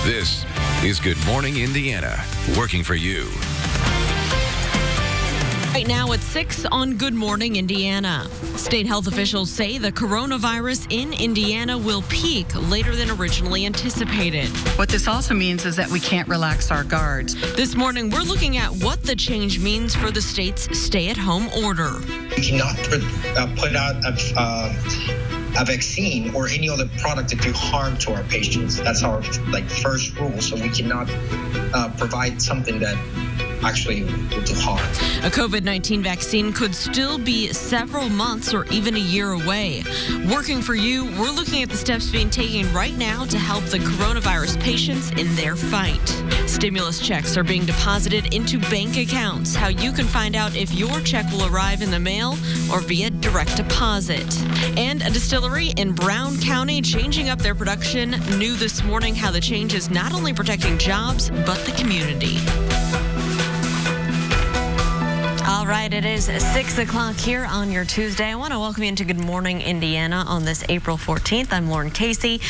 This is Good Morning Indiana, working for you. Right now at 6 on Good Morning Indiana. State health officials say the coronavirus in Indiana will peak later than originally anticipated. What this also means is that we can't relax our guards. This morning, we're looking at what the change means for the state's stay-at-home order. We cannot put out a vaccine or any other product to do harm to our patients. That's our first rule. So we cannot provide something that actually will do harm. A COVID-19 vaccine could still be several months or even a year away. Working for you, we're looking at the steps being taken right now to help the coronavirus patients in their fight. Stimulus checks are being deposited into bank accounts. How you can find out if your check will arrive in the mail or via direct deposit. And a distillery in Brown County changing up their production. Knew this morning how the change is not only protecting jobs, but the community. All right, it is 6 o'clock here on your Tuesday. I want to welcome you into Good Morning Indiana on this April 14th. I'm Lauren Casey.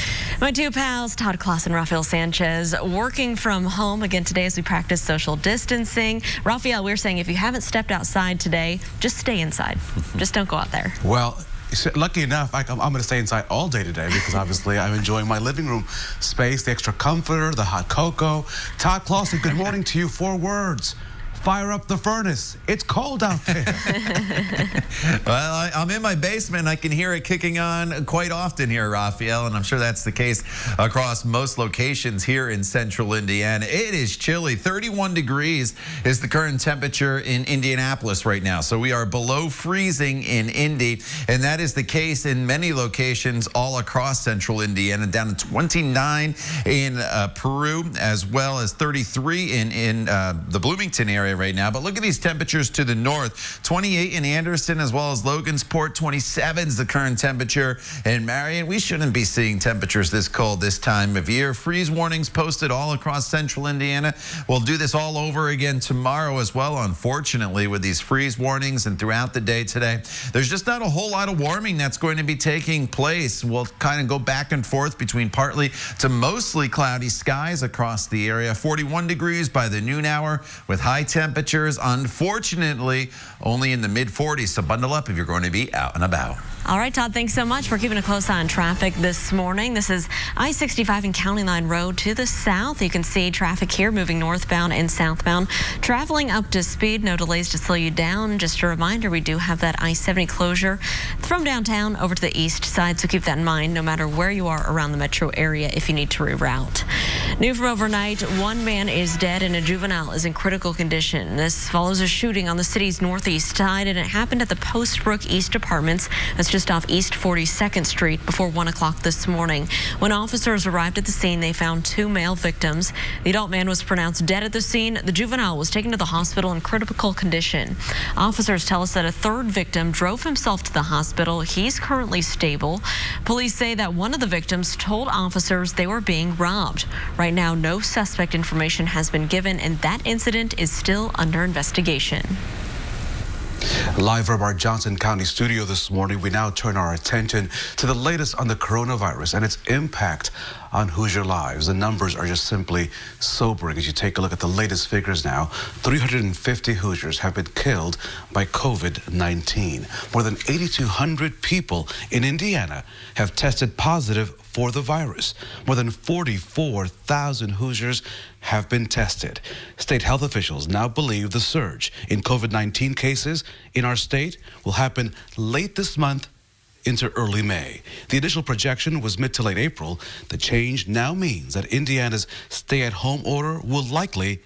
My two pals, Todd Kloss and Rafael Sanchez, working from home again today as we practice social distancing. Rafael, we're saying if you haven't stepped outside today, just stay inside. Just don't go out there. Well, lucky enough, I'm going to stay inside all day today because obviously I'm enjoying my living room space, the extra comforter, the hot cocoa. Todd Kloss, good morning to you. 4 words. Fire up the furnace. It's cold out there. Well, I'm in my basement. I can hear it kicking on quite often here, Rafael, and I'm sure that's the case across most locations here in central Indiana. It is chilly. 31 degrees is the current temperature in Indianapolis right now. So we are below freezing in Indy, and that is the case in many locations all across central Indiana, down to 29 in Peru, as well as 33 in the Bloomington area right now. But look at these temperatures to the north. 28 in Anderson as well as Logansport. 27 is the current temperature in Marion. We shouldn't be seeing temperatures this cold this time of year. Freeze warnings posted all across central Indiana. We'll do this all over again tomorrow as well, unfortunately, with these freeze warnings and throughout the day today. There's just not a whole lot of warming that's going to be taking place. We'll kind of go back and forth between partly to mostly cloudy skies across the area. 41 degrees by the noon hour with high temperatures, unfortunately, only in the mid-40s. So bundle up if you're going to be out and about. All right, Todd, thanks so much for keeping a close eye on traffic this morning. This is I-65 and County Line Road to the south. You can see traffic here moving northbound and southbound. Traveling up to speed, no delays to slow you down. Just a reminder, we do have that I-70 closure from downtown over to the east side, so keep that in mind no matter where you are around the metro area if you need to reroute. New from overnight, one man is dead and a juvenile is in critical condition. This follows a shooting on the city's northeast side, and it happened at the Postbrook East Apartments. That's just off East 42nd Street before 1 o'clock this morning. When officers arrived at the scene, they found 2 male victims. The adult man was pronounced dead at the scene. The juvenile was taken to the hospital in critical condition. Officers tell us that a 3rd victim drove himself to the hospital. He's currently stable. Police say that one of the victims told officers they were being robbed. Right now, no suspect information has been given, and that incident is still under investigation. Live from our Johnson County studio this morning, we now turn our attention to the latest on the coronavirus and its impact on Hoosier lives. The numbers are just simply sobering as you take a look at the latest figures now. 350 Hoosiers have been killed by COVID-19. More than 8,200 people in Indiana have tested positive for the virus. More than 44,000 Hoosiers have been tested. State health officials now believe the surge in COVID-19 cases in our state will happen late this month into early May. The initial projection was mid to late April. The change now means that Indiana's stay-at-home order will likely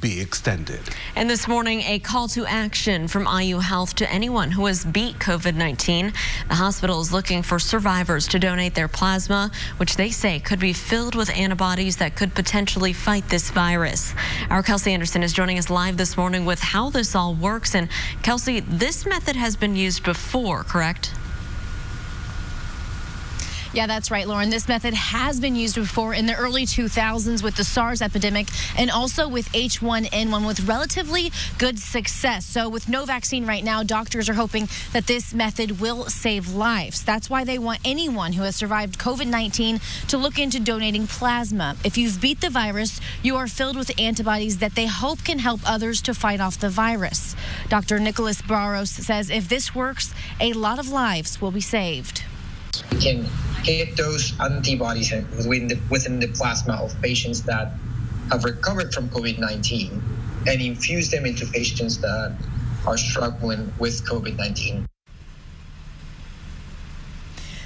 be extended. And this morning, a call to action from IU Health to anyone who has beat COVID-19. The hospital is looking for survivors to donate their plasma, which they say could be filled with antibodies that could potentially fight this virus. Our Kelsey Anderson is joining us live this morning with how this all works. And Kelsey, this method has been used before, correct? Yeah, that's right, Lauren. This method has been used before in the early 2000s with the SARS epidemic and also with H1N1 with relatively good success. So with no vaccine right now, doctors are hoping that this method will save lives. That's why they want anyone who has survived COVID-19 to look into donating plasma. If you've beat the virus, you are filled with antibodies that they hope can help others to fight off the virus. Dr. Nicholas Barros says if this works, a lot of lives will be saved. We can get those antibodies within the plasma of patients that have recovered from COVID-19 and infuse them into patients that are struggling with COVID-19.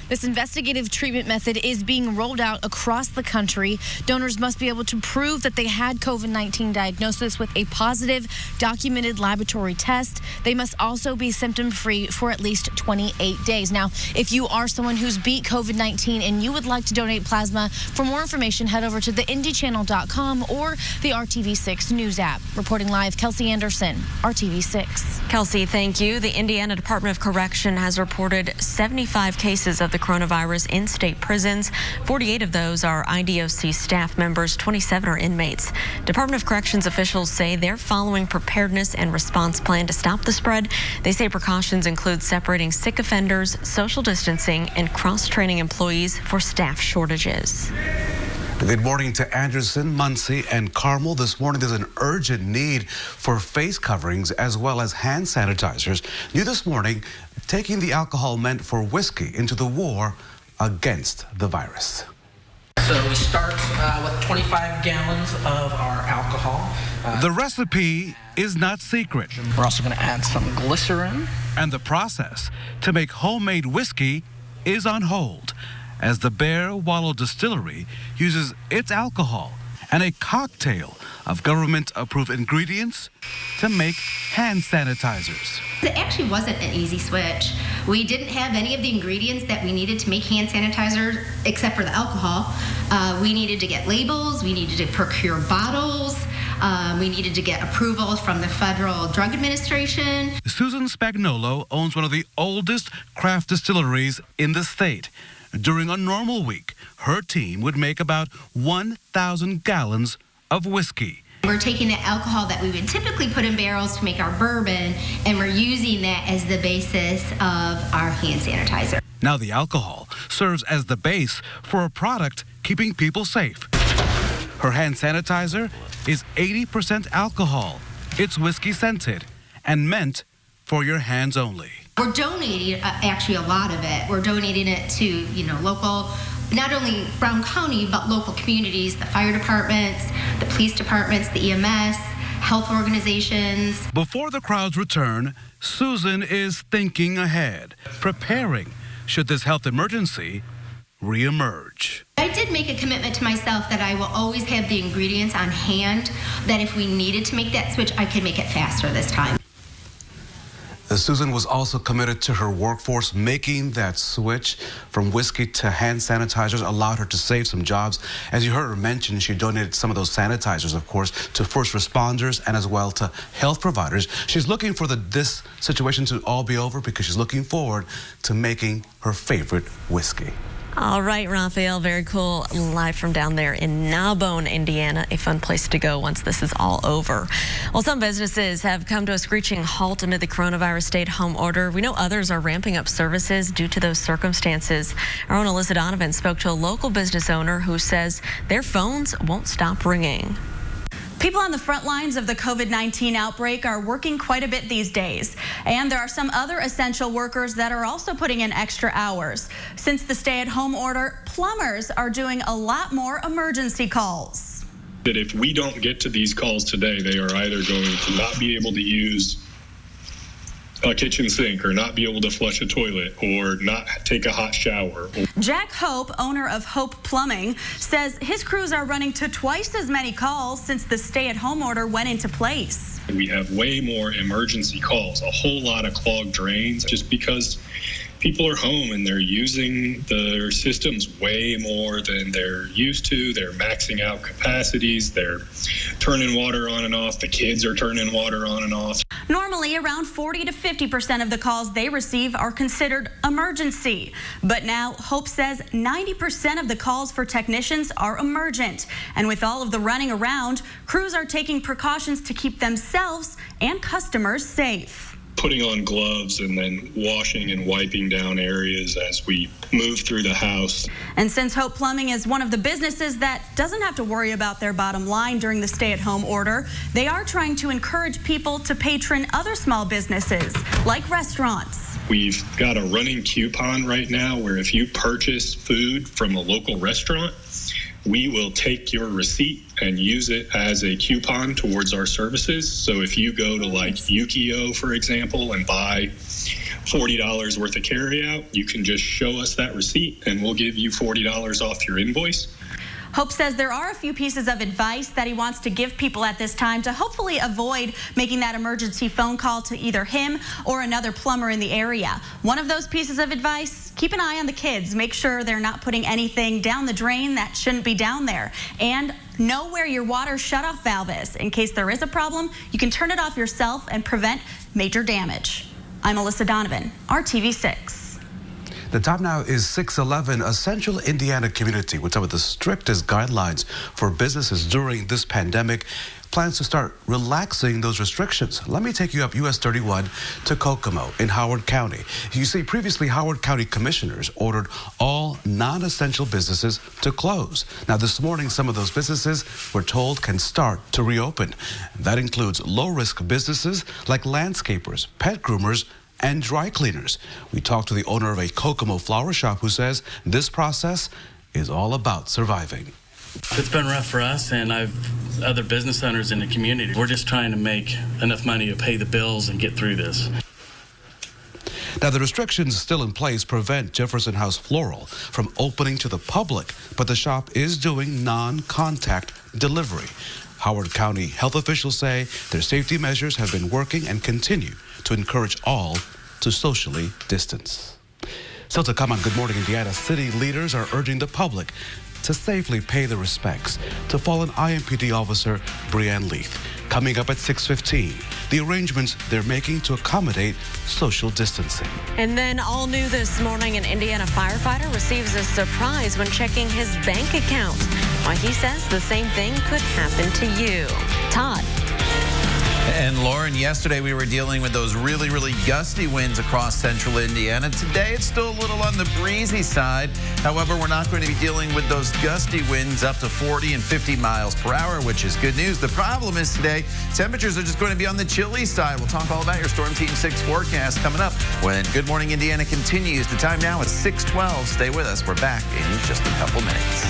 This investigative treatment method is being rolled out across the country. Donors must be able to prove that they had COVID-19 diagnosis with a positive documented laboratory test. They must also be symptom-free for at least 28 days. Now, if you are someone who's beat COVID-19 and you would like to donate plasma, for more information, head over to theindychannel.com or the RTV6 News app. Reporting live, Kelsey Anderson, RTV6. Kelsey, thank you. The Indiana Department of Correction has reported 75 cases of the coronavirus in state prisons. 48 of those are IDOC staff members, 27 are inmates. Department of Corrections officials say they're following preparedness and response plan to stop the spread. They say precautions include separating sick offenders, social distancing, and cross-training employees for staff shortages. Good morning to Anderson, Muncie, and Carmel. This morning, there's an urgent need for face coverings as well as hand sanitizers. New this morning, taking the alcohol meant for whiskey into the war against the virus. So we start with 25 gallons of our alcohol. The recipe is not secret. We're also going to add some glycerin. And the process to make homemade whiskey is on hold, as the Bear Wallow Distillery uses its alcohol and a cocktail of government-approved ingredients to make hand sanitizers. It actually wasn't an easy switch. We didn't have any of the ingredients that we needed to make hand sanitizer except for the alcohol. We needed to get labels, we needed to procure bottles, we needed to get approval from the Federal Drug Administration. Susan Spagnolo owns one of the oldest craft distilleries in the state. During a normal week, her team would make about 1,000 gallons of whiskey. We're taking the alcohol that we would typically put in barrels to make our bourbon, and we're using that as the basis of our hand sanitizer. Now the alcohol serves as the base for a product keeping people safe. Her hand sanitizer is 80% alcohol. It's whiskey scented and meant for your hands only. We're donating actually a lot of it. We're donating it to, local, not only Brown County, but local communities, the fire departments, the police departments, the EMS, health organizations. Before the crowds return, Susan is thinking ahead, preparing should this health emergency reemerge. I did make a commitment to myself that I will always have the ingredients on hand, that if we needed to make that switch, I could make it faster this time. Susan was also committed to her workforce. Making that switch from whiskey to hand sanitizers allowed her to save some jobs. As you heard her mention, she donated some of those sanitizers, of course, to first responders and as well to health providers. She's looking for this situation to all be over because she's looking forward to making her favorite whiskey. All right, Raphael, very cool. Live from down there in Narbonne, Indiana. A fun place to go once this is all over. Well, some businesses have come to a screeching halt amid the coronavirus stay-at-home order. We know others are ramping up services due to those circumstances. Our own Alyssa Donovan spoke to a local business owner who says their phones won't stop ringing. People on the front lines of the COVID-19 outbreak are working quite a bit these days. And there are some other essential workers that are also putting in extra hours. Since the stay-at-home order, plumbers are doing a lot more emergency calls. That if we don't get to these calls today, they are either going to not be able to use a kitchen sink or not be able to flush a toilet or not take a hot shower. Jack Hope, owner of Hope Plumbing, says his crews are running to twice as many calls since the stay-at-home order went into place. We have way more emergency calls, a whole lot of clogged drains, just because people are home and they're using their systems way more than they're used to. They're maxing out capacities. They're turning water on and off. The kids are turning water on and off. Normally, around 40 to 50% of the calls they receive are considered emergency. But now, Hope says 90% of the calls for technicians are emergent. And with all of the running around, crews are taking precautions to keep themselves and customers safe. Putting on gloves and then washing and wiping down areas as we move through the house. And since Hope Plumbing is one of the businesses that doesn't have to worry about their bottom line during the stay-at-home order, they are trying to encourage people to patron other small businesses, like restaurants. We've got a running coupon right now where if you purchase food from a local restaurant, we will take your receipt and use it as a coupon towards our services. So if you go to like Yukio, for example, and buy $40 worth of carryout, you can just show us that receipt and we'll give you $40 off your invoice. Hope says there are a few pieces of advice that he wants to give people at this time to hopefully avoid making that emergency phone call to either him or another plumber in the area. One of those pieces of advice, keep an eye on the kids. Make sure they're not putting anything down the drain that shouldn't be down there. And know where your water shutoff valve is. In case there is a problem, you can turn it off yourself and prevent major damage. I'm Alyssa Donovan, RTV6. The time now is 6:11. A central Indiana community with some of the strictest guidelines for businesses during this pandemic plans to start relaxing those restrictions. Let me take you up US 31 to Kokomo in Howard County. You see, previously Howard County commissioners ordered all non-essential businesses to close. Now this morning, some of those businesses we're told can start to reopen. That includes low-risk businesses like landscapers, pet groomers, and dry cleaners. We talked to the owner of a Kokomo flower shop who says this process is all about surviving. It's been rough for us and other business owners in the community. We're just trying to make enough money to pay the bills and get through this. Now, the restrictions still in place prevent Jefferson House Floral from opening to the public, but the shop is doing non-contact delivery. Howard County health officials say their safety measures have been working and continue to encourage all to socially distance. Still to come on Good Morning Indiana, city leaders are urging the public to safely pay their respects to fallen IMPD officer Brianne Leith. Coming up at 6:15, the arrangements they're making to accommodate social distancing. And then all new this morning, an Indiana firefighter receives a surprise when checking his bank account. Why he says the same thing could happen to you. Todd. And Lauren, yesterday we were dealing with those really gusty winds across central Indiana. Today it's still a little on the breezy side. However, we're not going to be dealing with those gusty winds up to 40 and 50 miles per hour, which is good news. The problem is today, temperatures are just going to be on the chilly side. We'll talk all about your Storm Team 6 forecast coming up when Good Morning Indiana continues. The time now is 6:12. Stay with us. We're back in just a couple minutes.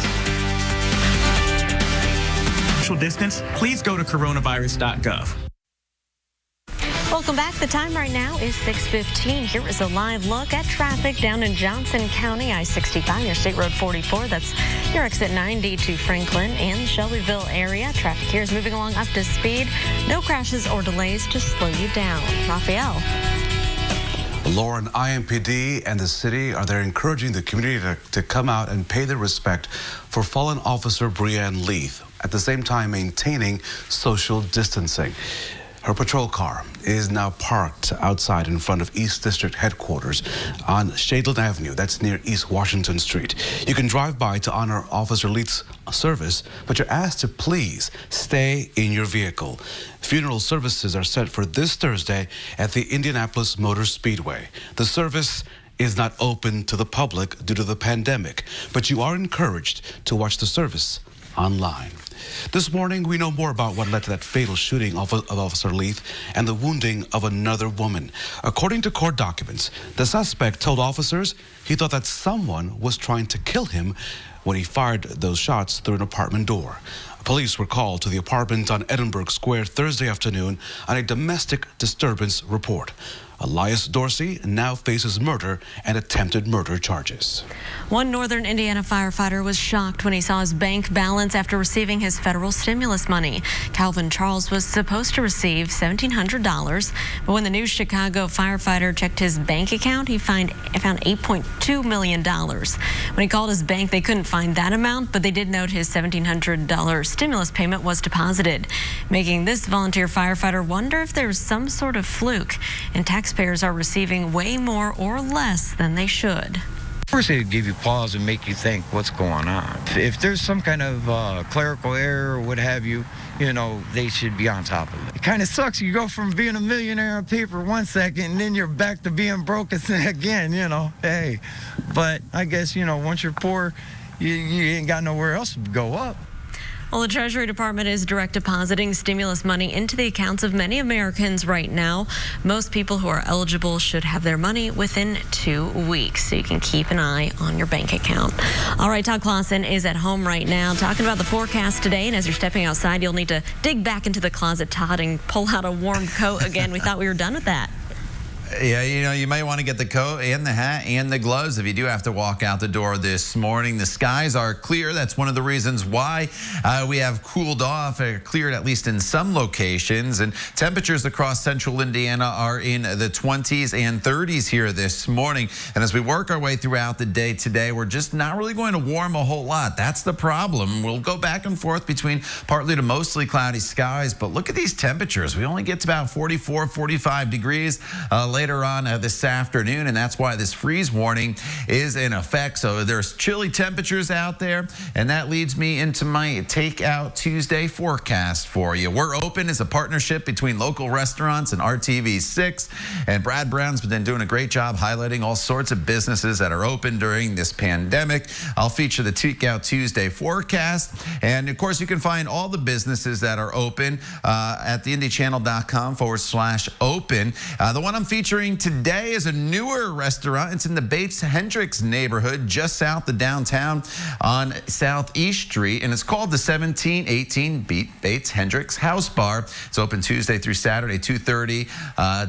Social distance, please go to coronavirus.gov. Welcome back. The time right now is 6:15. Here is a live look at traffic down in Johnson County, I-65 near State Road 44. That's your exit 90 to Franklin and Shelbyville area. Traffic here is moving along up to speed. No crashes or delays to slow you down. Raphael. Lauren, IMPD and the city are there encouraging the community to come out and pay their respect for fallen officer Brianne Leith, at the same time maintaining social distancing. Her patrol car is now parked outside in front of East District headquarters on Shadeland Avenue. That's near East Washington Street. You can drive by to honor Officer Leith's service, but you're asked to please stay in your vehicle. Funeral services are set for this Thursday at the Indianapolis Motor Speedway. The service is not open to the public due to the pandemic, but you are encouraged to watch the service online. This morning, we know more about what led to that fatal shooting of Officer Leith and the wounding of another woman. According to court documents, the suspect told officers he thought that someone was trying to kill him when he fired those shots through an apartment door. Police were called to the apartment on Edinburgh Square Thursday afternoon on a domestic disturbance report. Elias Dorsey now faces murder and attempted murder charges. One northern Indiana firefighter was shocked when he saw his bank balance after receiving his federal stimulus money. Calvin Charles was supposed to receive $1,700, but when the new Chicago firefighter checked his bank account, he found $8.2 million. When he called his bank, they couldn't find that amount, but they did note his $1,700 stimulus payment was deposited, making this volunteer firefighter wonder if there's some sort of fluke and taxpayers are receiving way more or less than they should. First, it would give you pause and make you think what's going on. If there's some kind of clerical error or what have you, they should be on top of it. It kind of sucks. You go from being a millionaire on paper 1 second and then you're back to being broke again, Hey, but I guess, once you're poor, you ain't got nowhere else to go up. Well, the Treasury Department is direct depositing stimulus money into the accounts of many Americans right now. Most people who are eligible should have their money within 2 weeks, so you can keep an eye on your bank account. All right, Todd Clausen is at home right now talking about the forecast today, and as you're stepping outside, you'll need to dig back into the closet, Todd, and pull out a warm coat again. We thought we were done with that. Yeah, you might want to get the coat and the hat and the gloves if you do have to walk out the door this morning. The skies are clear. That's one of the reasons why we have cooled off, cleared at least in some locations. And temperatures across central Indiana are in the 20s and 30s here this morning. And as we work our way throughout the day today, we're just not really going to warm a whole lot. That's the problem. We'll go back and forth between partly to mostly cloudy skies. But look at these temperatures. We only get to about 44, 45 degrees later on this afternoon, and that's why this freeze warning is in effect. So there's chilly temperatures out there, and that leads me into my Takeout Tuesday forecast for you. We're Open is a partnership between local restaurants and RTV6, and Brad Brown's been doing a great job highlighting all sorts of businesses that are open during this pandemic. I'll feature the Takeout Tuesday forecast, and of course you can find all the businesses that are open at theindychannel.com/open. The one I'm featuring today is a newer restaurant. It's in the Bates Hendricks neighborhood, just south of downtown on Southeast Street, and it's called the 1718 Bates Hendricks House Bar. It's open Tuesday through Saturday, 2:30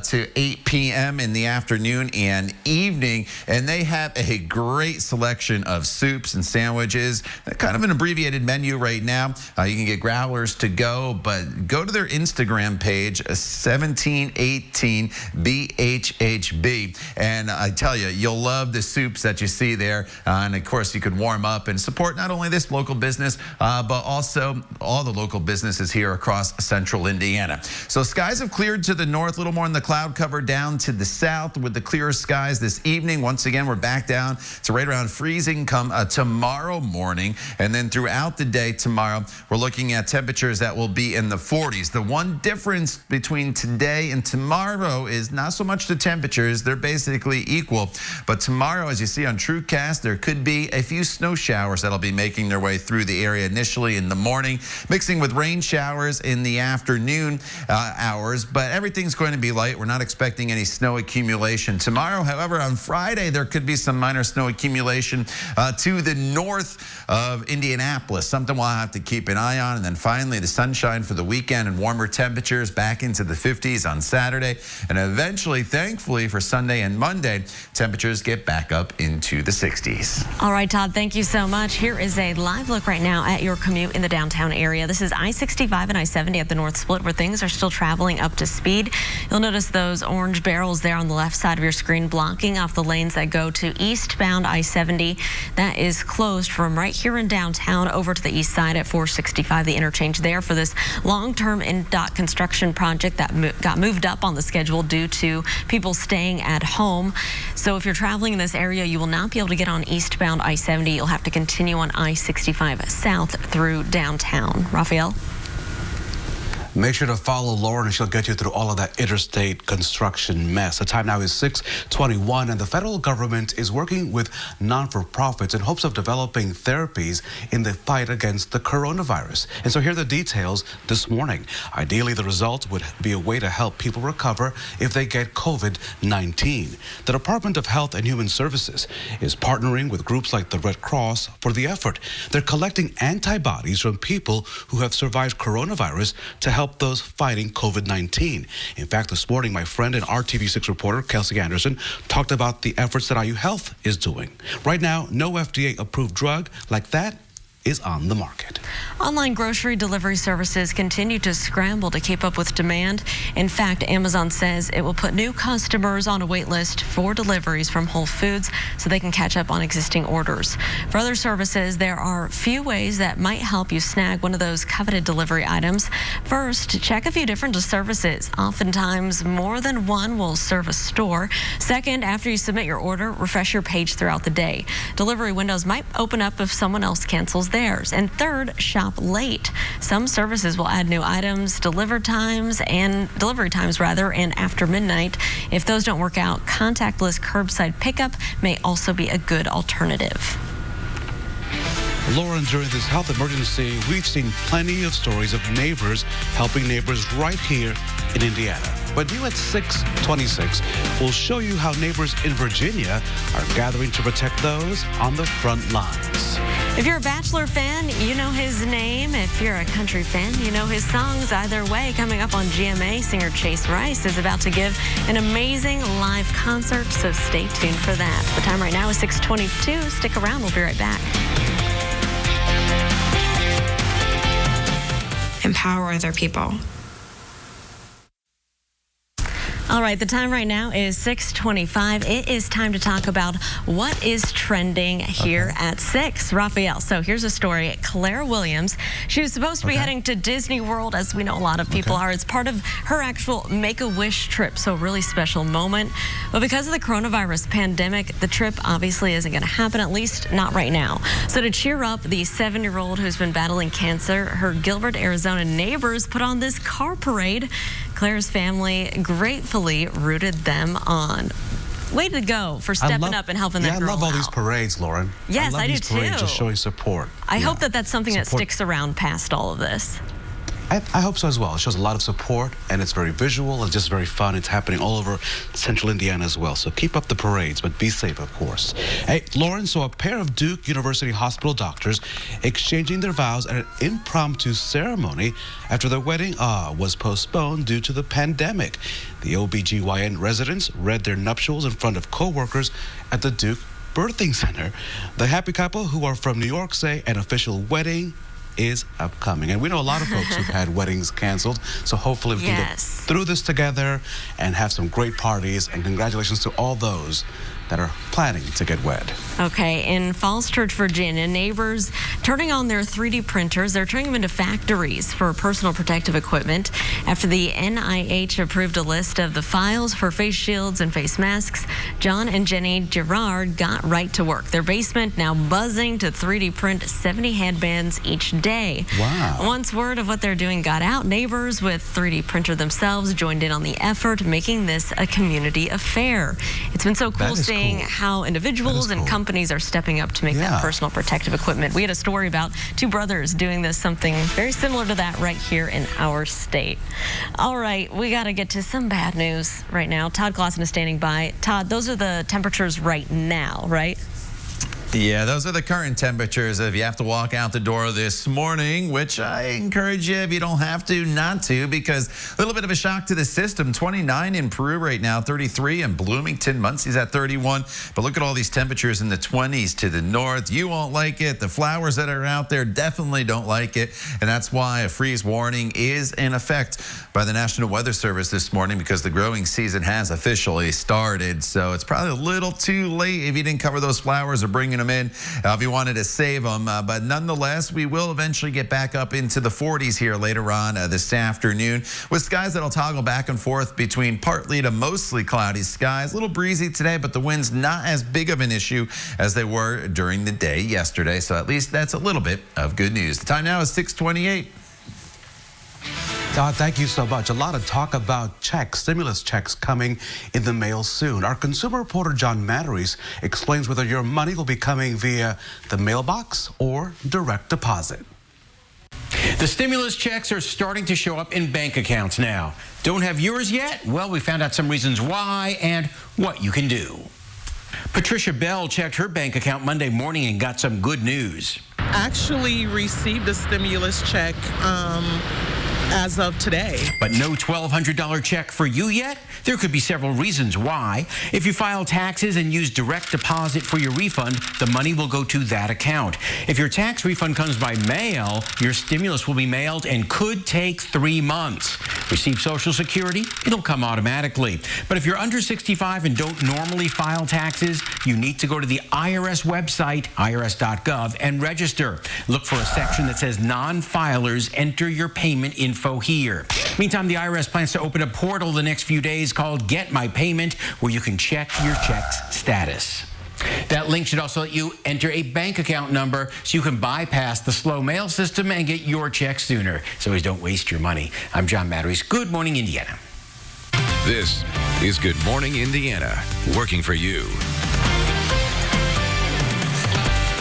to 8 p.m. in the afternoon and evening, and they have a great selection of soups and sandwiches. Kind of an abbreviated menu right now. You can get growlers to go, but go to their Instagram page, 1718 BHHB, and I tell you, you'll love the soups that you see there, and of course you could warm up and support not only this local business but also all the local businesses here across central Indiana. So skies have cleared to the north, a little more in the cloud cover down to the south with the clearer skies this evening. Once again, we're back down to right around freezing come tomorrow morning, and then throughout the day tomorrow we're looking at temperatures that will be in the 40s. The one difference between today and tomorrow is not so much the temperatures. They're basically equal, but tomorrow, as you see on TrueCast, there could be a few snow showers that'll be making their way through the area initially in the morning, mixing with rain showers in the afternoon hours, but everything's going to be light. We're not expecting any snow accumulation tomorrow. However, on Friday, there could be some minor snow accumulation to the north of Indianapolis, something we'll have to keep an eye on. And then finally, the sunshine for the weekend and warmer temperatures back into the 50s on Saturday, and eventually, thankfully, for Sunday and Monday, temperatures get back up into the 60s. All right, Todd, thank you so much. Here is a live look right now at your commute in the downtown area. This is I-65 and I-70 at the North Split, where things are still traveling up to speed. You'll notice those orange barrels there on the left side of your screen blocking off the lanes that go to eastbound I-70. That is closed from right here in downtown over to the east side at 465, the interchange there for this long-term INDOT construction project that got moved up on the schedule due to people staying at home. So if you're traveling in this area, you will not be able to get on eastbound I-70. You'll have to continue on I-65 south through downtown. Raphael? Make sure to follow Lauren, and she'll get you through all of that interstate construction mess. The time now is 6:21, and the federal government is working with non-for-profits in hopes of developing therapies in the fight against the coronavirus. And so here are the details this morning. Ideally, the result would be a way to help people recover if they get COVID-19. The Department of Health and Human Services is partnering with groups like the Red Cross for the effort. They're collecting antibodies from people who have survived coronavirus to help help those fighting COVID-19. In fact, this morning, my friend and RTV6 reporter, Kelsey Anderson, talked about the efforts that IU Health is doing. Right now, no FDA-approved drug like that is on the market. Online grocery delivery services continue to scramble to keep up with demand. In fact, Amazon says it will put new customers on a wait list for deliveries from Whole Foods so they can catch up on existing orders. For other services, there are few ways that might help you snag one of those coveted delivery items. First, check a few different services. Oftentimes, more than one will serve a store. Second, after you submit your order, refresh your page throughout the day. Delivery windows might open up if someone else cancels theirs. And third, shop late. Some services will add new items, delivery times, and after midnight. If those don't work out, contactless curbside pickup may also be a good alternative. Lauren, during this health emergency, we've seen plenty of stories of neighbors helping neighbors right here in Indiana. But you at 626 will show you how neighbors in Virginia are gathering to protect those on the front lines. If you're a Bachelor fan, you know his name. If you're a country fan, you know his songs. Either way, coming up on GMA, singer Chase Rice is about to give an amazing live concert, so stay tuned for that. The time right now is 6:22. Stick around. We'll be right back. Empower other people. All right, the time right now is 6:25. It is time to talk about what is trending here at 6. Raphael, so here's a story. Claire Williams, she was supposed to be heading to Disney World, as we know a lot of people are. It's part of her actual Make-A-Wish trip, so a really special moment. But because of the coronavirus pandemic, the trip obviously isn't going to happen, at least not right now. So to cheer up the 7-year-old who's been battling cancer, her Gilbert, Arizona neighbors put on this car parade. Claire's family gratefully rooted them on. Way to go for stepping up and helping that girl I love all out. these parades, Lauren. Yes, I do these parades too. Just showing support. I hope that that's something that sticks around past all of this. I hope so as well. It shows a lot of support, and it's very visual and just very fun. It's happening all over central Indiana as well. So keep up the parades, but be safe, of course. Hey, Lauren, so a pair of Duke University Hospital doctors exchanging their vows at an impromptu ceremony after their wedding was postponed due to the pandemic. The OBGYN residents read their nuptials in front of co-workers at the Duke Birthing Center. The happy couple, who are from New York, say an official wedding is upcoming. And we know a lot of folks who've had weddings canceled, so hopefully we can get through this together and have some great parties. And congratulations to all those that are planning to get wed. Okay, in Falls Church, Virginia, neighbors turning on their 3D printers. They're turning them into factories for personal protective equipment after the NIH approved a list of the files for face shields and face masks. John and Jenny Gerard got right to work. Their basement now buzzing to 3D print 70 headbands each day. Wow. Once word of what they're doing got out, neighbors with 3D printer themselves joined in on the effort, making this a community affair. It's been so cool seeing how individuals and companies are stepping up to make that personal protective equipment. We had a story about 2 brothers doing something very similar to that right here in our state. All right, we got to get to some bad news right now. Todd Clausen is standing by. Todd, those are the temperatures right now, right? Yeah, those are the current temperatures if you have to walk out the door this morning, which I encourage you, if you don't have to, not to, because a little bit of a shock to the system. 29 in Peru right now, 33 in Bloomington. Muncie's at 31. But look at all these temperatures in the 20s to the north. You won't like it. The flowers that are out there definitely don't like it. And that's why a freeze warning is in effect by the National Weather Service this morning, because the growing season has officially started. So it's probably a little too late if you didn't cover those flowers or bringing them in if you wanted to save them. But nonetheless, we will eventually get back up into the 40s here later on this afternoon, with skies that'll toggle back and forth between partly to mostly cloudy skies. A little breezy today, but the winds not as big of an issue as they were during the day yesterday. So at least that's a little bit of good news. The time now is 6:28. Todd, thank you so much. A lot of talk about checks, stimulus checks coming in the mail soon. Our consumer reporter John Matteries explains whether your money will be coming via the mailbox or direct deposit. The stimulus checks are starting to show up in bank accounts now. Don't have yours yet? Well, we found out some reasons why and what you can do. Patricia Bell checked her bank account Monday morning and got some good news. Actually received a stimulus check as of today. But no $1,200 check for you yet? There could be several reasons why. If you file taxes and use direct deposit for your refund, the money will go to that account. If your tax refund comes by mail, your stimulus will be mailed and could take 3 months. Receive Social Security? It'll come automatically. But if you're under 65 and don't normally file taxes, you need to go to the IRS website, irs.gov, and register. Look for a section that says non-filers. Enter your payment info here. Meantime, the IRS plans to open a portal the next few days called Get My Payment, where you can check your check's status. That link should also let you enter a bank account number so you can bypass the slow mail system and get your check sooner. So don't waste your money. I'm John Matteries. Good morning, Indiana. This is Good Morning Indiana, working for you.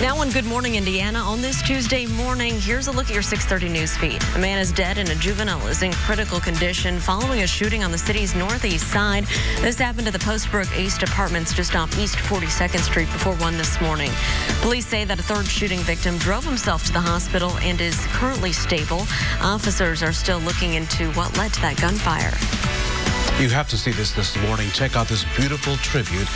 Now on Good Morning Indiana, on this Tuesday morning, here's a look at your 6:30 news feed. A man is dead and a juvenile is in critical condition following a shooting on the city's northeast side. This happened at the Postbrook East Apartments just off East 42nd Street before 1 this morning. Police say that a third shooting victim drove himself to the hospital and is currently stable. Officers are still looking into what led to that gunfire. You have to see this morning. Check out this beautiful tribute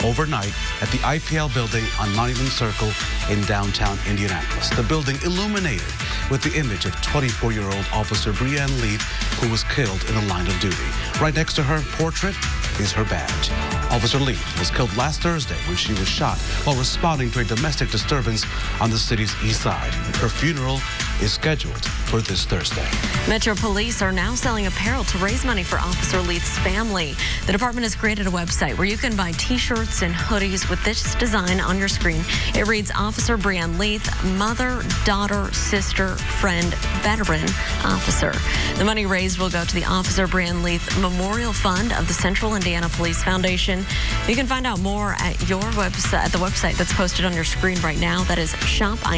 overnight at the IPL building on Monument Circle in downtown Indianapolis. The building illuminated with the image of 24-year-old Officer Breanne Leith, who was killed in the line of duty. Right next to her portrait is her badge. Officer Leith was killed last Thursday when she was shot while responding to a domestic disturbance on the city's east side. Her funeral is scheduled for this Thursday. Metro Police are now selling apparel to raise money for Officer Leith's family. The department has created a website where you can buy t-shirts and hoodies with this design on your screen. It reads, Officer Breanne Leith, mother, daughter, sister, friend, veteran, officer. The money raised will go to the Officer Breanne Leith Memorial Fund of the Central Indiana Police Foundation. You can find out more at your website, at the website that's posted on your screen right now. That is shopimpd.com.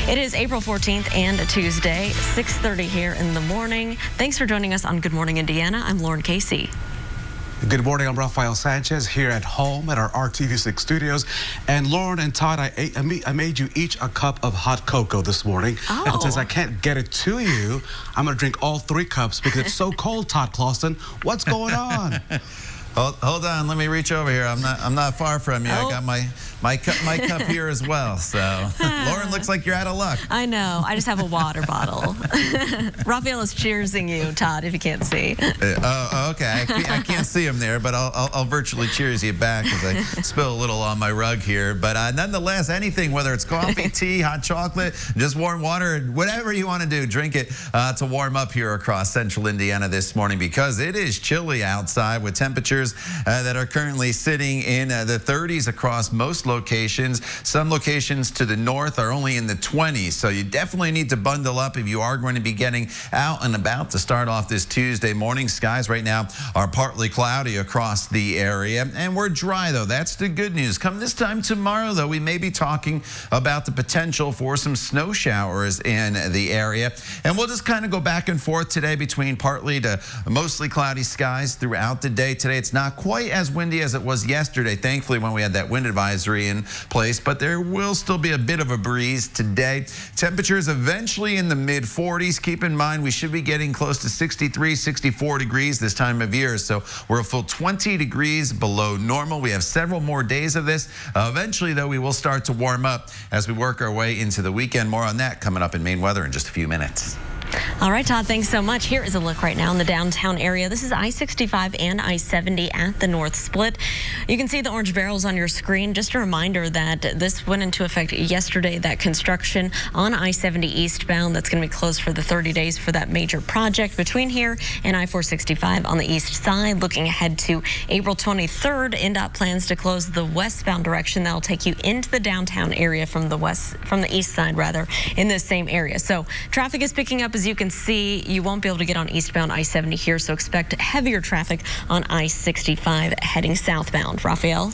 It is April 14th and a Tuesday, 6:30 here in the morning. Thanks for joining us on Good Morning Indiana. I'm Lauren Casey. Good morning. I'm Rafael Sanchez here at home at our RTV6 studios. And Lauren and Todd, I made you each a cup of hot cocoa this morning. Oh. And since I can't get it to you, I'm going to drink all 3 cups because it's so cold, Todd Clawson. What's going on? Hold on, let me reach over here. I'm not far from you. I got my cup here as well. So Lauren, looks like you're out of luck. I know. I just have a water bottle. Raphael is cheersing you, Todd, if you can't see. Okay. I can't see him there, but I'll virtually cheers you back as I spill a little on my rug here. But nonetheless, anything, whether it's coffee, tea, hot chocolate, just warm water, whatever you want to do, drink it to warm up here across central Indiana this morning, because it is chilly outside with temperatures that are currently sitting in the 30s across most locations. Some locations to the north are only in the 20s, so you definitely need to bundle up if you are going to be getting out and about to start off this Tuesday morning. Skies right now are partly cloudy across the area, and we're dry, though. That's the good news. Come this time tomorrow, though, we may be talking about the potential for some snow showers in the area, and we'll just kind of go back and forth today between partly to mostly cloudy skies throughout the day. Today, it's not quite as windy as it was yesterday, thankfully, when we had that wind advisory in place, but there will still be a bit of a breeze today. Temperatures eventually in the mid-40s. Keep in mind, we should be getting close to 63, 64 degrees this time of year, so we're a full 20 degrees below normal. We have several more days of this. Eventually, though, we will start to warm up as we work our way into the weekend. More on that coming up in Maine weather in just a few minutes. All right, Todd, thanks so much. Here is a look right now in the downtown area. This is I-65 and I-70 at the North Split. You can see the orange barrels on your screen. Just a reminder that this went into effect yesterday, that construction on I-70 eastbound that's going to be closed for the 30 days for that major project between here and I-465 on the east side. Looking ahead to April 23rd, NDOT plans to close the westbound direction. That'll take you into the downtown area from the east side, rather, in this same area. So traffic is picking up. As you can see, you won't be able to get on eastbound I-70 here, so expect heavier traffic on I-65 heading southbound. Raphael?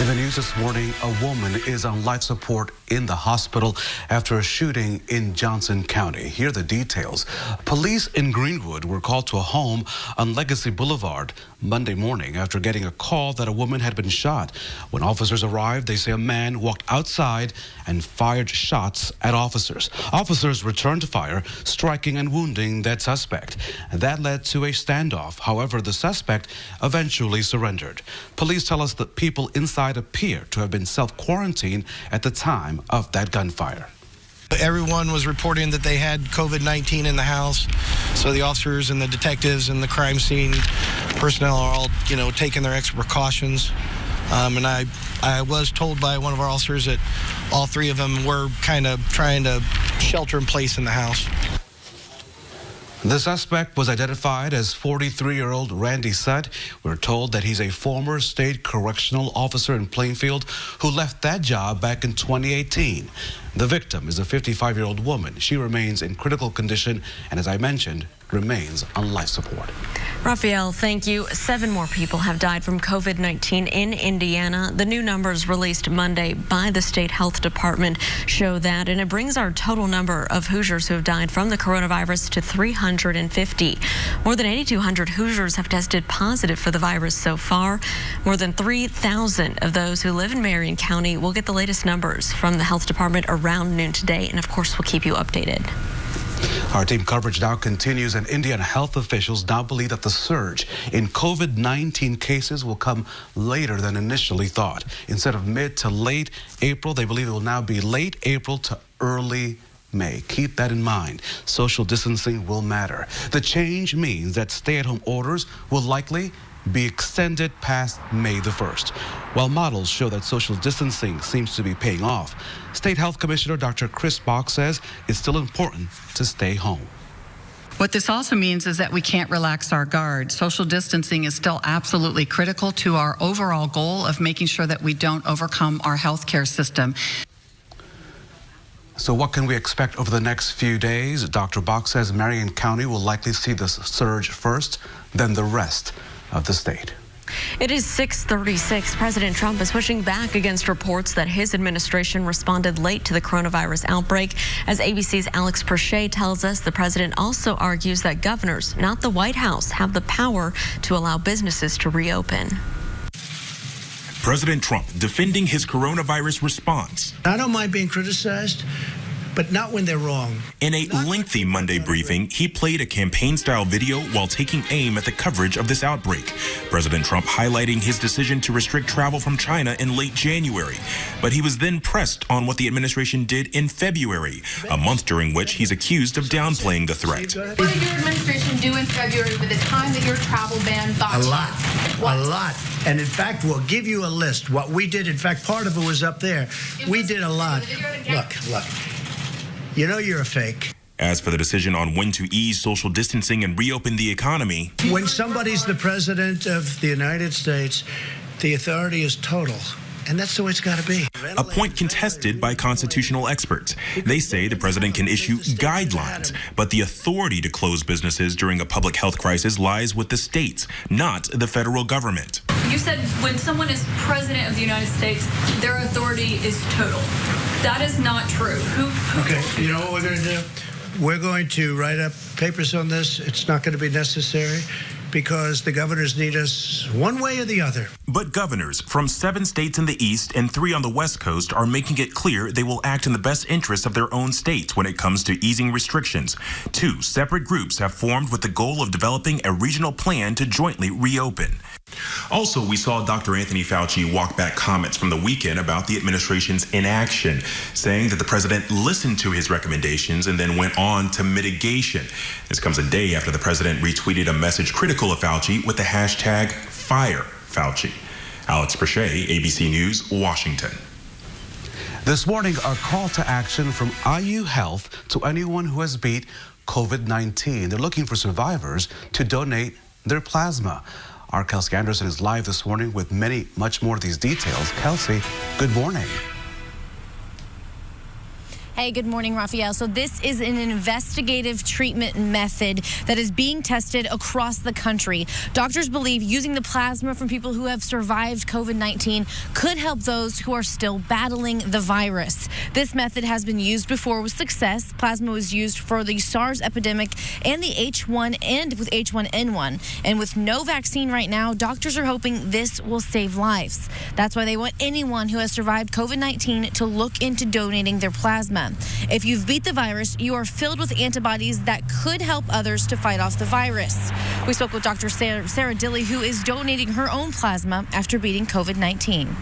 In the news this morning, a woman is on life support in the hospital after a shooting in Johnson County. Here are the details. Police in Greenwood were called to a home on Legacy Boulevard. Monday morning after getting a call that a woman had been shot. When officers arrived, they say a man walked outside and fired shots at officers. Officers returned fire, striking and wounding that suspect. That led to a standoff. However, the suspect eventually surrendered. Police tell us that people inside appear to have been self-quarantined at the time of that gunfire. Everyone was reporting that they had COVID-19 in the house, so the officers and the detectives and the crime scene personnel are all, taking their extra precautions. And I was told by one of our officers that all three of them were kind of trying to shelter in place in the house. The suspect was identified as 43-year-old Randy Sutt. We're told that he's a former state correctional officer in Plainfield who left that job back in 2018. The victim is a 55-year-old woman. She remains in critical condition and, as I mentioned, remains on life support. Raphael, thank you. 7 more people have died from COVID-19 in Indiana. The new numbers released Monday by the state health department show that, and it brings our total number of Hoosiers who have died from the coronavirus to 350. More than 8,200 Hoosiers have tested positive for the virus so far. More than 3,000 of those who live in Marion County will get the latest numbers from the health department around noon today, and of course we'll keep you updated. Our team coverage now continues, and Indiana health officials now believe that the surge in COVID-19 cases will come later than initially thought. Instead of mid to late April, they believe it will now be late April to early May. Keep that in mind. Social distancing will matter. The change means that stay-at-home orders will likely be extended past May the 1st. While models show that social distancing seems to be paying off, State Health Commissioner Dr. Chris Bach says it's still important to stay home. What this also means is that we can't relax our guard. Social distancing is still absolutely critical to our overall goal of making sure that we don't overcome our healthcare system. So what can we expect over the next few days? Dr. Bach says Marion County will likely see the surge first, then the rest of the state. It is 6:36. President Trump is pushing back against reports that his administration responded late to the coronavirus outbreak. As ABC's Alex Perche tells us, the president also argues that governors, not the White House, have the power to allow businesses to reopen. President Trump defending his coronavirus response. I don't mind being criticized, but not when they're wrong. In a lengthy Monday briefing, he played a campaign-style video while taking aim at the coverage of this outbreak. President Trump highlighting his decision to restrict travel from China in late January. But he was then pressed on what the administration did in February, a month during which he's accused of downplaying the threat. What did your administration do in February with the time that your travel ban got A lot. What? A lot. And in fact, we'll give you a list. What we did, in fact, part of it was up there. We did a lot. Look. You know you're a fake. As for the decision on when to ease social distancing and reopen the economy. When somebody's the president of the United States, the authority is total. And that's the way it's got to be. A point contested by constitutional experts. They say the president can issue guidelines, but the authority to close businesses during a public health crisis lies with the states, not the federal government. You said when someone is president of the United States, their authority is total. That is not true. Okay, you know what we're going to do? We're going to write up papers on this. It's not going to be necessary because the governors need us one way or the other. But governors from 7 states in the East and 3 on the West Coast are making it clear they will act in the best interests of their own states when it comes to easing restrictions. 2 separate groups have formed with the goal of developing a regional plan to jointly reopen. Also, we saw Dr. Anthony Fauci walk back comments from the weekend about the administration's inaction, saying that the president listened to his recommendations and then went on to mitigation. This comes a day after the president retweeted a message critical of Fauci with the hashtag #FireFauci. Alex Perche, ABC News, Washington. This morning, a call to action from IU Health to anyone who has beat COVID-19. They're looking for survivors to donate their plasma. Our Kelsey Anderson is live this morning with much more of these details. Kelsey, good morning. Hey, good morning, Raphael. So this is an investigative treatment method that is being tested across the country. Doctors believe using the plasma from people who have survived COVID-19 could help those who are still battling the virus. This method has been used before with success. Plasma was used for the SARS epidemic and the H1 and with H1N1. And with no vaccine right now, doctors are hoping this will save lives. That's why they want anyone who has survived COVID-19 to look into donating their plasma. If you've beat the virus, you are filled with antibodies that could help others to fight off the virus. We spoke with Dr. Sarah Dilley, who is donating her own plasma after beating COVID-19.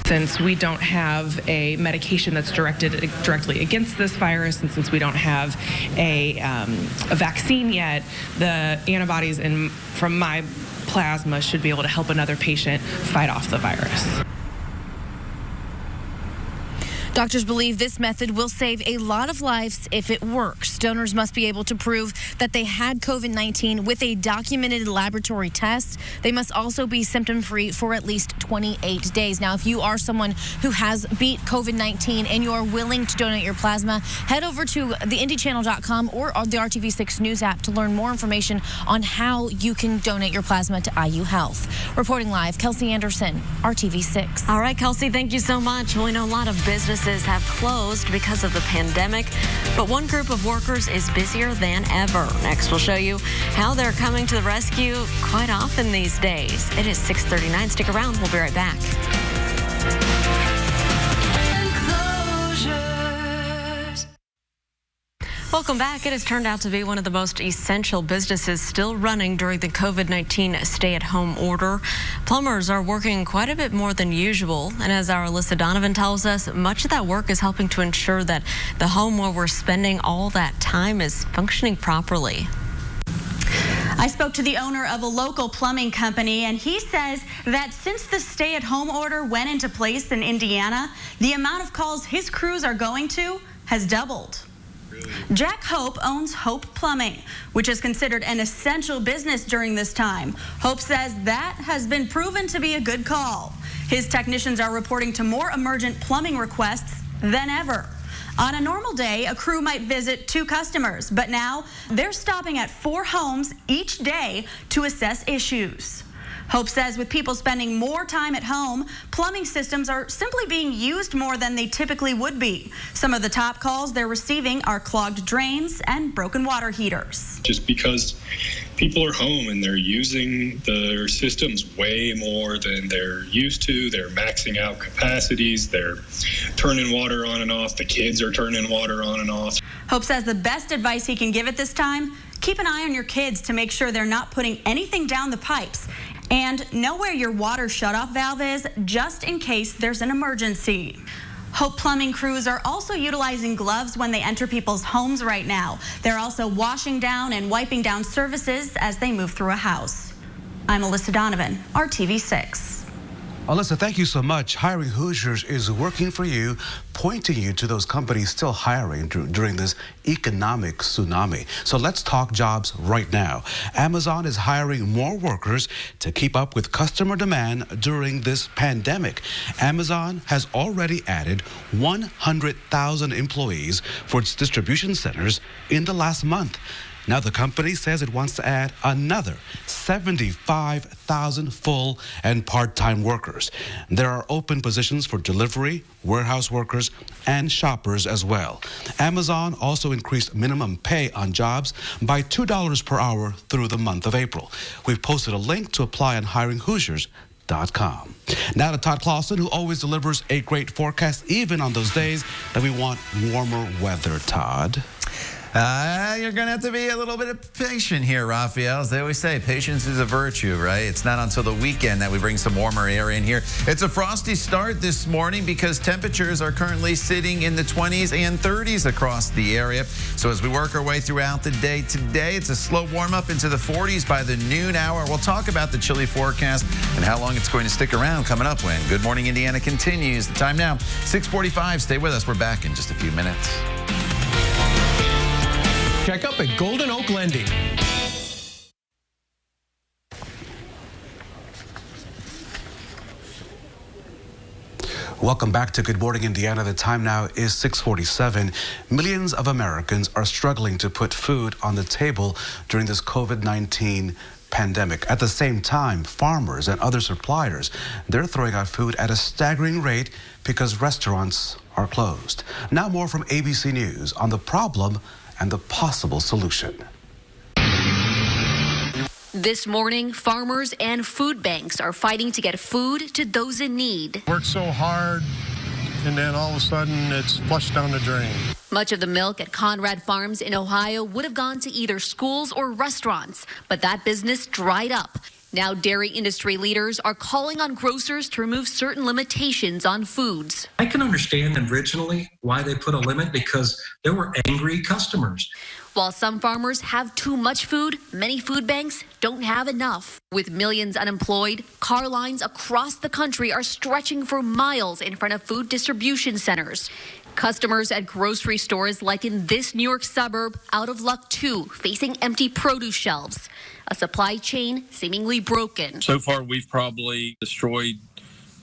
Since we don't have a medication that's directly against this virus, and since we don't have a vaccine yet, the antibodies from my plasma should be able to help another patient fight off the virus. Doctors believe this method will save a lot of lives if it works. Donors must be able to prove that they had COVID-19 with a documented laboratory test. They must also be symptom-free for at least 28 days. Now, if you are someone who has beat COVID-19 and you are willing to donate your plasma, head over to theindychannel.com or the RTV6 News app to learn more information on how you can donate your plasma to IU Health. Reporting live, Kelsey Anderson, RTV6. All right, Kelsey, thank you so much. Well, we know a lot of businesses have closed because of the pandemic, but one group of workers is busier than ever. Next, we'll show you how they're coming to the rescue quite often these days. It is 6:39. Stick around. We'll be right back. Welcome back. It has turned out to be one of the most essential businesses still running during the COVID-19 stay-at-home order. Plumbers are working quite a bit more than usual, and as our Alyssa Donovan tells us, much of that work is helping to ensure that the home where we're spending all that time is functioning properly. I spoke to the owner of a local plumbing company, and he says that since the stay-at-home order went into place in Indiana, the amount of calls his crews are going to has doubled. Jack Hope owns Hope Plumbing, which is considered an essential business during this time. Hope says that has been proven to be a good call. His technicians are reporting to more emergent plumbing requests than ever. On a normal day, a crew might visit 2 customers, but now they're stopping at 4 homes each day to assess issues. Hope says with people spending more time at home, plumbing systems are simply being used more than they typically would be. Some of the top calls they're receiving are clogged drains and broken water heaters. Just because people are home and they're using their systems way more than they're used to, they're maxing out capacities, they're turning water on and off, the kids are turning water on and off. Hope says the best advice he can give at this time, keep an eye on your kids to make sure they're not putting anything down the pipes. And know where your water shutoff valve is, just in case there's an emergency. Hope Plumbing crews are also utilizing gloves when they enter people's homes right now. They're also washing down and wiping down surfaces as they move through a house. I'm Alyssa Donovan, RTV6. Alyssa, thank you so much. Hiring Hoosiers is working for you, pointing you to those companies still hiring during this economic tsunami. So let's talk jobs right now. Amazon is hiring more workers to keep up with customer demand during this pandemic. Amazon has already added 100,000 employees for its distribution centers in the last month. Now, the company says it wants to add another 75,000 full and part-time workers. There are open positions for delivery, warehouse workers, and shoppers as well. Amazon also increased minimum pay on jobs by $2 per hour through the month of April. We've posted a link to apply on hiringhoosiers.com. Now to Todd Clausen, who always delivers a great forecast, even on those days that we want warmer weather. Todd. You're going to have to be a little bit patient here, Raphael. As they always say, patience is a virtue, right? It's not until the weekend that we bring some warmer air in here. It's a frosty start this morning because temperatures are currently sitting in the 20s and 30s across the area. So as we work our way throughout the day today, it's a slow warm up into the 40s by the noon hour. We'll talk about the chilly forecast and how long it's going to stick around coming up when Good Morning Indiana continues. The time now, 6:45. Stay with us. We're back in just a few minutes. Check up at Golden Oak Lending. Welcome back to Good Morning Indiana. The time now is 6:47. Millions of Americans are struggling to put food on the table during this COVID-19 pandemic. At the same time, farmers and other suppliers, they're throwing out food at a staggering rate because restaurants are closed. Now more from ABC News on the problem and the possible solution. This morning, farmers and food banks are fighting to get food to those in need. Worked so hard, and then all of a sudden it's flushed down the drain. Much of the milk at Conrad Farms in Ohio would have gone to either schools or restaurants, but that business dried up. Now dairy industry leaders are calling on grocers to remove certain limitations on foods. I can understand originally why they put a limit, because there were angry customers. While some farmers have too much food, many food banks don't have enough. With millions unemployed, car lines across the country are stretching for miles in front of food distribution centers. Customers at grocery stores like in this New York suburb out of luck too, facing empty produce shelves. A supply chain seemingly broken. So far, we've probably destroyed,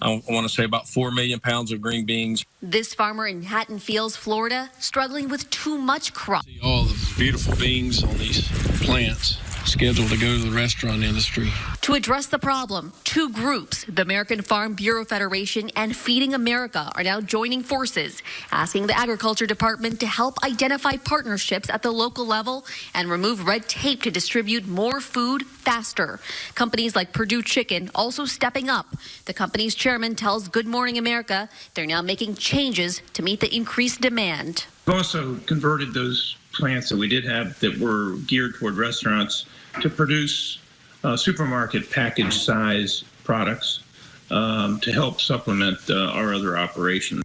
I want to say, about 4 million pounds of green beans. This farmer in Hatton Fields, Florida, struggling with too much crop. All the beautiful beans on these plants scheduled to go to the restaurant industry. To address the problem, two groups, the American Farm Bureau Federation and Feeding America, are now joining forces, asking the Agriculture Department to help identify partnerships at the local level and remove red tape to distribute more food faster. Companies like Purdue Chicken also stepping up. The company's chairman tells Good Morning America they're now making changes to meet the increased demand. We've also converted those plants that we did have that were geared toward restaurants to produce supermarket package size products to help supplement our other operations.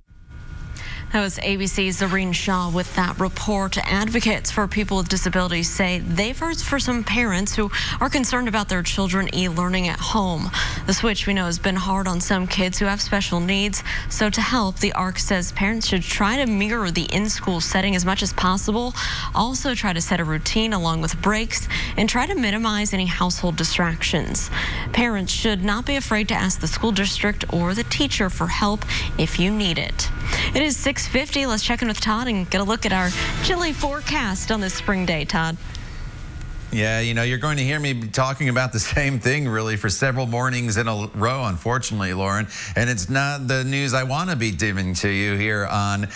That was ABC's Zareen Shaw with that report. Advocates for people with disabilities say they've heard for some parents who are concerned about their children e-learning at home. The switch, we know, has been hard on some kids who have special needs. So to help, the ARC says parents should try to mirror the in-school setting as much as possible. Also try to set a routine along with breaks and try to minimize any household distractions. Parents should not be afraid to ask the school district or the teacher for help if you need it. It is 6:50. Let's check in with Todd and get a look at our chilly forecast on this spring day. Todd. Yeah, you know, you're going to hear me talking about the same thing really for several mornings in a row, unfortunately, Lauren. And it's not the news I want to be giving to you here on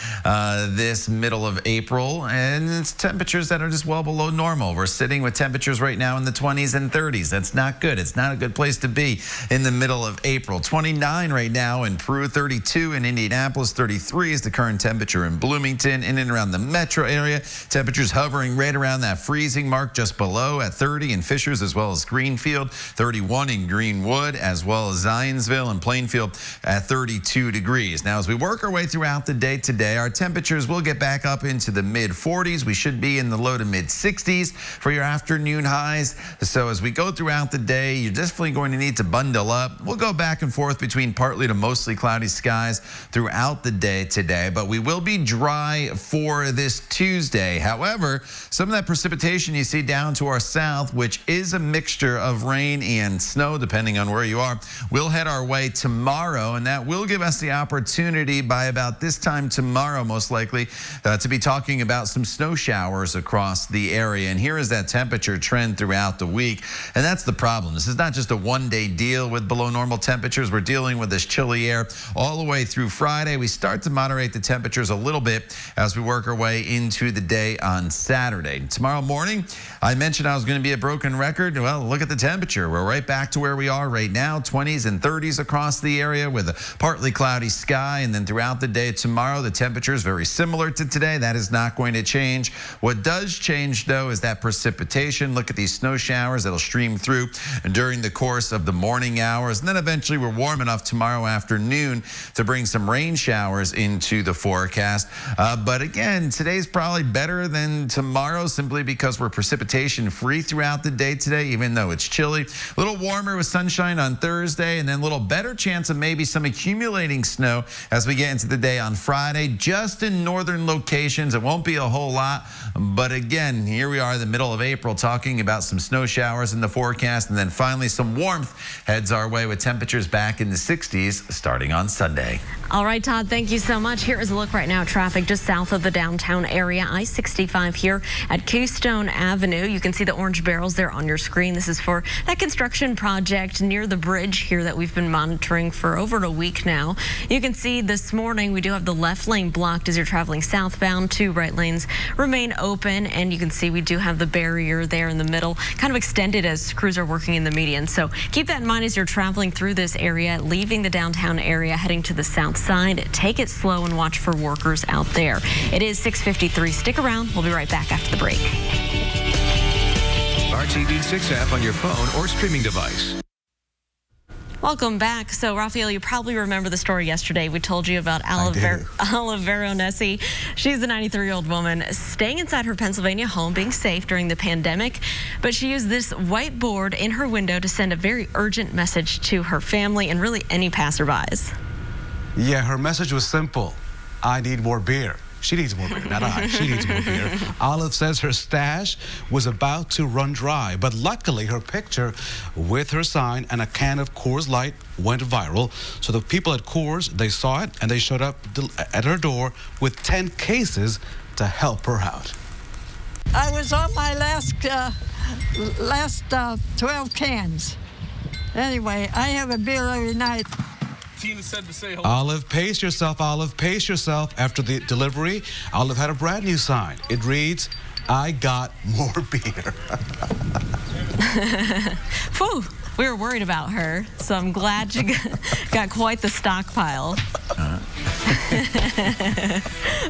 this middle of April. And it's temperatures that are just well below normal. We're sitting with temperatures right now in the 20s and 30s. That's not good. It's not a good place to be in the middle of April. 29 right now in Peru, 32 in Indianapolis, 33 is the current temperature in Bloomington. In and around the metro area, temperatures hovering right around that freezing mark, just below at 30 in Fishers as well as Greenfield, 31 in Greenwood as well as Zionsville and Plainfield at 32 degrees. Now, as we work our way throughout the day today, our temperatures will get back up into the mid 40s. We should be in the low to mid 60s for your afternoon highs. So as we go throughout the day, you're definitely going to need to bundle up. We'll go back and forth between partly to mostly cloudy skies throughout the day today, but we will be dry for this Tuesday. However, some of that precipitation you see down to our south, which is a mixture of rain and snow, depending on where you are, will head our way tomorrow, and that will give us the opportunity by about this time tomorrow, most likely, to be talking about some snow showers across the area. And here is that temperature trend throughout the week, and that's the problem. This is not just a one-day deal with below normal temperatures. We're dealing with this chilly air all the way through Friday. We start to moderate the temperatures a little bit as we work our way into the day on Saturday. Tomorrow morning, I mentioned I was going to be a broken record. Well, look at the temperature. We're right back to where we are right now, 20s and 30s across the area with a partly cloudy sky. And then throughout the day tomorrow, the temperature is very similar to today. That is not going to change. What does change, though, is that precipitation. Look at these snow showers that'll stream through during the course of the morning hours. And then eventually we're warm enough tomorrow afternoon to bring some rain showers into the forecast. But again, today's probably better than tomorrow simply because we're precipitation free throughout the day today, even though it's chilly. A little warmer with sunshine on Thursday, and then a little better chance of maybe some accumulating snow as we get into the day on Friday, just in northern locations. It won't be a whole lot, but again, here we are in the middle of April talking about some snow showers in the forecast, and then finally some warmth heads our way with temperatures back in the 60s starting on Sunday. All right, Todd, thank you so much. Here is a look right now. Traffic just south of the downtown area. I-65 here at Keystone Avenue. You can see the orange barrels there on your screen. This is for that construction project near the bridge here that we've been monitoring for over a week now. You can see this morning we do have the left lane blocked as you're traveling southbound. 2 right lanes remain open, and you can see we do have the barrier there in the middle, kind of extended as crews are working in the median. So keep that in mind as you're traveling through this area, leaving the downtown area, heading to the south side. Take it slow and watch for workers out there. It is 6:53. Stick around. We'll be right back after the break. RTV6 app on your phone or streaming device. Welcome back. So, Raphael, you probably remember the story yesterday. We told you about Olive Veronesi. She's a 93-year-old woman staying inside her Pennsylvania home, being safe during the pandemic. But she used this whiteboard in her window to send a very urgent message to her family and really any passerbys. Yeah, her message was simple. I need more beer. She needs more beer, not I. She needs more beer. Olive says her stash was about to run dry, but luckily her picture with her sign and a can of Coors Light went viral. So the people at Coors, they saw it and they showed up at her door with 10 cases to help her out. I was on my last 12 cans. Anyway, I have a beer every night. Tina said to say hello. Olive, pace yourself, Olive, pace yourself. After the delivery, Olive had a brand new sign. It reads, I got more beer. Whew, we were worried about her, so I'm glad you got quite the stockpile.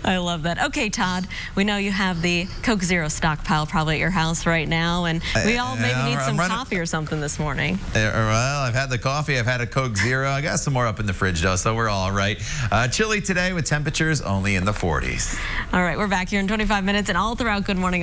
I love that. Okay, Todd, we know you have the Coke Zero stockpile probably at your house right now, and we all maybe need some coffee or something this morning. Well, I've had the coffee. I've had a Coke Zero. I got some more up in the fridge, though, so we're all right. Chilly today with temperatures only in the 40s. All right, we're back here in 25 minutes and all throughout Good Morning